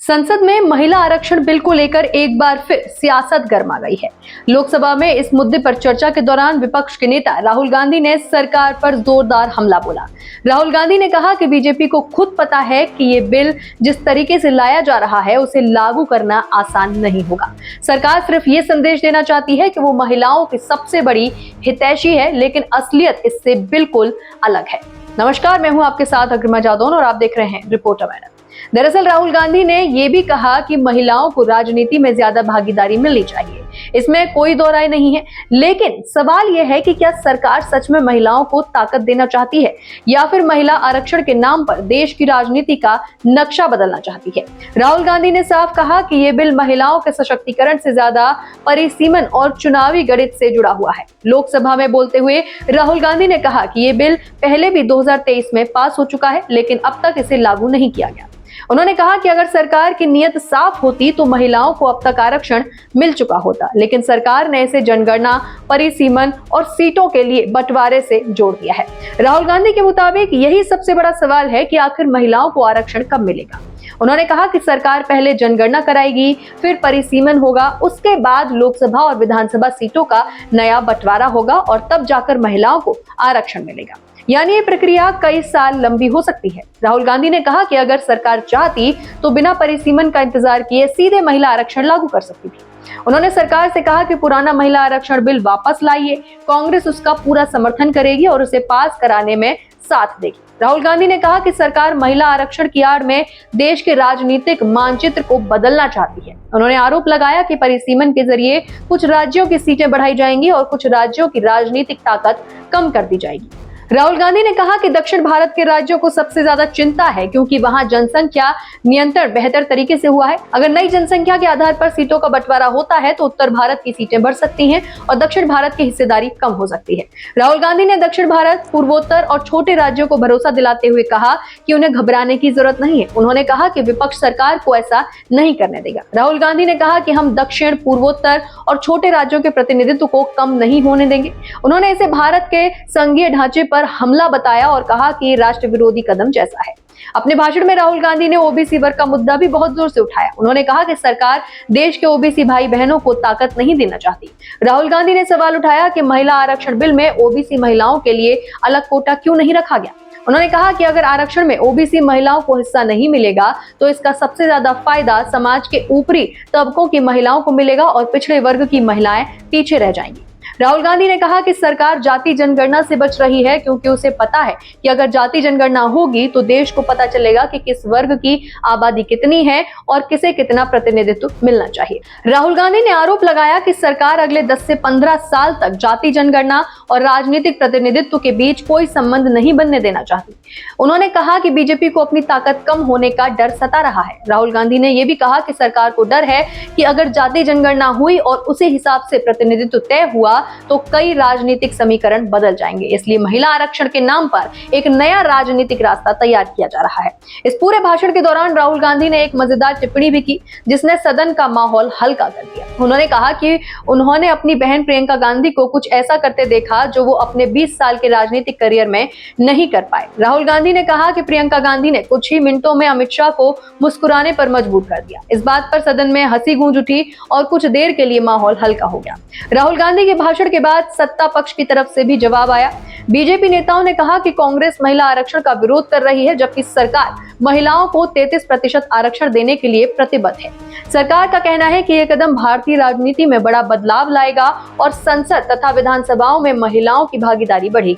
संसद में महिला आरक्षण बिल को लेकर एक बार फिर सियासत गर्मा गई है। लोकसभा में इस मुद्दे पर चर्चा के दौरान विपक्ष के नेता राहुल गांधी ने सरकार पर जोरदार हमला बोला। राहुल गांधी ने कहा कि बीजेपी को खुद पता है कि ये बिल जिस तरीके से लाया जा रहा है उसे लागू करना आसान नहीं होगा। सरकार सिर्फ ये संदेश देना चाहती है कि वो महिलाओं की सबसे बड़ी हितैषी है, लेकिन असलियत इससे बिल्कुल अलग है। नमस्कार, मैं हूं आपके साथ अग्रिमा जादौन और आप देख रहे हैं रिपोर्टर मैडम। दरअसल राहुल गांधी ने यह भी कहा कि महिलाओं को राजनीति में ज्यादा भागीदारी मिलनी चाहिए, इसमें कोई दो राय नहीं है। लेकिन सवाल यह है कि क्या सरकार सच में महिलाओं को ताकत देना चाहती है या फिर महिला आरक्षण के नाम पर देश की राजनीति का नक्शा बदलना चाहती है। राहुल गांधी ने साफ कहा कि यह बिल महिलाओं के सशक्तिकरण से ज्यादा परिसीमन और चुनावी गणित से जुड़ा हुआ है। लोकसभा में बोलते हुए राहुल गांधी ने कहा कि यह बिल पहले भी 2023 में पास हो चुका है, लेकिन अब तक इसे लागू नहीं किया गया। उन्होंने कहा कि अगर सरकार की नीयत साफ होती तो महिलाओं को अब तक आरक्षण मिल चुका होता, लेकिन सरकार ने इसे जनगणना, परिसीमन और सीटों के लिए बंटवारे से जोड़ दिया है। राहुल गांधी के मुताबिक यही सबसे बड़ा सवाल है कि आखिर महिलाओं को आरक्षण कब मिलेगा। उन्होंने कहा कि सरकार पहले जनगणना कराएगी, फिर परिसीमन होगा, उसके बाद लोकसभा और विधानसभा सीटों का नया बंटवारा होगा और तब जाकर महिलाओं को आरक्षण मिलेगा। यानी ये प्रक्रिया कई साल लंबी हो सकती है। राहुल गांधी ने कहा कि अगर सरकार चाहती तो बिना परिसीमन का इंतजार किए सीधे महिला आरक्षण लागू कर सकती थी। उन्होंने सरकार से कहा कि पुराना महिला आरक्षण बिल वापस लाइए, कांग्रेस उसका पूरा समर्थन करेगी और उसे पास कराने में साथ देगी। राहुल गांधी ने कहा कि सरकार महिला आरक्षण की आड़ में देश के राजनीतिक मानचित्र को बदलना चाहती है। उन्होंने आरोप लगाया कि परिसीमन के जरिए कुछ राज्यों की सीटें बढ़ाई जाएंगी और कुछ राज्यों की राजनीतिक ताकत कम कर दी जाएगी। राहुल गांधी ने कहा कि दक्षिण भारत के राज्यों को सबसे ज्यादा चिंता है क्योंकि वहां जनसंख्या नियंत्रण बेहतर तरीके से हुआ है। अगर नई जनसंख्या के आधार पर सीटों का बंटवारा होता है तो उत्तर भारत की सीटें बढ़ सकती हैं और दक्षिण भारत की हिस्सेदारी कम हो सकती है। राहुल गांधी ने दक्षिण भारत, पूर्वोत्तर और छोटे राज्यों को भरोसा दिलाते हुए कहा कि उन्हें घबराने की जरूरत नहीं है। उन्होंने कहा कि विपक्ष सरकार को ऐसा नहीं करने देगा। राहुल गांधी ने कहा कि हम दक्षिण, पूर्वोत्तर और छोटे राज्यों के प्रतिनिधित्व को कम नहीं होने देंगे। उन्होंने इसे भारत के संघीय ढांचे पर हमला बताया और कहा कि ये राष्ट्र विरोधी कदम जैसा है। अपने भाषण में राहुल गांधी ने ओबीसी वर्ग का मुद्दा भी बहुत जोर से उठाया। उन्होंने कहा कि सरकार देश के ओबीसी भाई बहनों को ताकत नहीं देना चाहती। राहुल गांधी ने सवाल उठाया कि महिला आरक्षण बिल में ओबीसी महिलाओं के लिए अलग कोटा क्यों नहीं रखा गया। उन्होंने कहा कि अगर आरक्षण में ओबीसी महिलाओं को हिस्सा नहीं मिलेगा तो इसका सबसे ज्यादा फायदा समाज के ऊपरी तबकों की महिलाओं को मिलेगा और पिछड़े वर्ग की महिलाएं पीछे रह जाएंगी। राहुल गांधी ने कहा कि सरकार जाति जनगणना से बच रही है क्योंकि उसे पता है कि अगर जाति जनगणना होगी तो देश को पता चलेगा कि किस वर्ग की आबादी कितनी है और किसे कितना प्रतिनिधित्व मिलना चाहिए। राहुल गांधी ने आरोप लगाया कि सरकार अगले 10 से 15 साल तक जाति जनगणना और राजनीतिक प्रतिनिधित्व के बीच कोई संबंध नहीं बनने देना चाहती। उन्होंने कहा कि बीजेपी को अपनी ताकत कम होने का डर सता रहा है। राहुल गांधी ने यह भी कहा कि सरकार को डर है कि अगर जाति जनगणना हुई और उसी हिसाब से प्रतिनिधित्व तय हुआ तो कई राजनीतिक समीकरण बदल जाएंगे, इसलिए महिला आरक्षण के नाम पर एक नया राजनीतिक रास्ता तैयार किया जा रहा है। इस पूरे भाषण के दौरान राहुल गांधी ने एक मजेदार टिप्पणी भी की जिसने सदन का माहौल हल्का कर दिया। उन्होंने कहा कि उन्होंने अपनी बहन प्रियंका गांधी को कुछ ऐसा करते देखा जो वो अपने 20 साल के राजनीतिक करियर में नहीं कर पाए। राहुल गांधी ने कहा कि प्रियंका गांधी ने कुछ ही मिनटों में अमित शाह को मुस्कुराने पर मजबूर कर दिया। इस बात पर सदन में हंसी गूंज उठी और कुछ देर के लिए माहौल हल्का हो गया। राहुल गांधी के भाषण के बाद सत्ता पक्ष की तरफ से भी जवाब आया। बीजेपी नेताओं ने कहा कि कांग्रेस महिला आरक्षण का विरोध कर रही है जबकि सरकार महिलाओं को 33% आरक्षण देने के लिए प्रतिबद्ध है। सरकार का कहना है कि यह कदम भारतीय राजनीति में बड़ा बदलाव लाएगा और संसद तथा विधानसभाओं में महिलाओं की भागीदारी बढ़ेगी।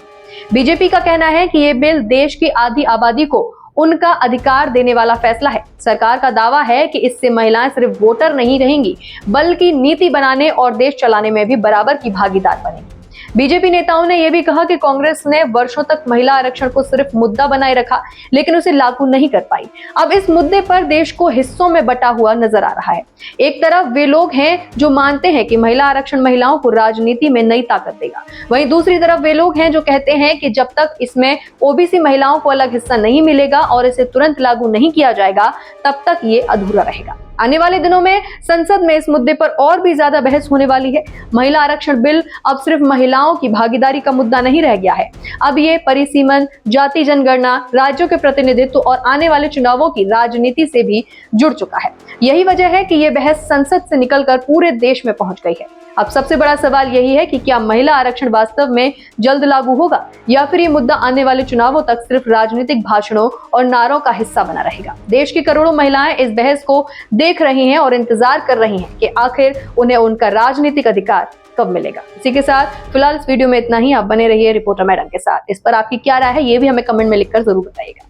बीजेपी का कहना है कि यह बिल देश की आधी आबादी को उनका अधिकार देने वाला फैसला है। सरकार का दावा है कि इससे महिलाएं सिर्फ वोटर नहीं रहेंगी बल्कि नीति बनाने और देश चलाने में भी बराबर की भागीदार बनेंगी। बीजेपी नेताओं ने यह भी कहा कि कांग्रेस ने वर्षों तक महिला आरक्षण को सिर्फ मुद्दा बनाए रखा लेकिन उसे लागू नहीं कर पाई। अब इस मुद्दे पर देश को हिस्सों में बटा हुआ नजर आ रहा है। एक तरफ वे लोग हैं जो मानते हैं कि महिला आरक्षण महिलाओं को राजनीति में नई ताकत देगा, वहीं दूसरी तरफ वे लोग हैं जो कहते हैं कि जब तक इसमें ओबीसी महिलाओं को अलग हिस्सा नहीं मिलेगा और इसे तुरंत लागू नहीं किया जाएगा तब तक ये अधूरा रहेगा। आने वाले दिनों में संसद में इस मुद्दे पर और भी ज्यादा बहस होने वाली है। महिला आरक्षण बिल अब सिर्फ महिलाओं की भागीदारी का मुद्दा नहीं रह गया है। अब ये परिसीमन, जाति जनगणना, राज्यों के प्रतिनिधित्व और आने वाले चुनावों की राजनीति से भी जुड़ चुका है। यही वजह है कि ये बहस संसद से निकलकर पूरे देश में पहुंच गई है। अब सबसे बड़ा सवाल यही है कि क्या महिला आरक्षण वास्तव में जल्द लागू होगा या फिर ये मुद्दा आने वाले चुनावों तक सिर्फ राजनीतिक भाषणों और नारों का हिस्सा बना रहेगा। देश की करोड़ों महिलाएं इस बहस को देख रही हैं और इंतजार कर रही हैं कि आखिर उन्हें उनका राजनीतिक अधिकार कब मिलेगा। इसी के साथ फिलहाल इस वीडियो में इतना ही। आप बने रहिए रिपोर्टर मैडम के साथ। इस पर आपकी क्या राय है ये भी हमें कमेंट में लिखकर जरूर बताइएगा।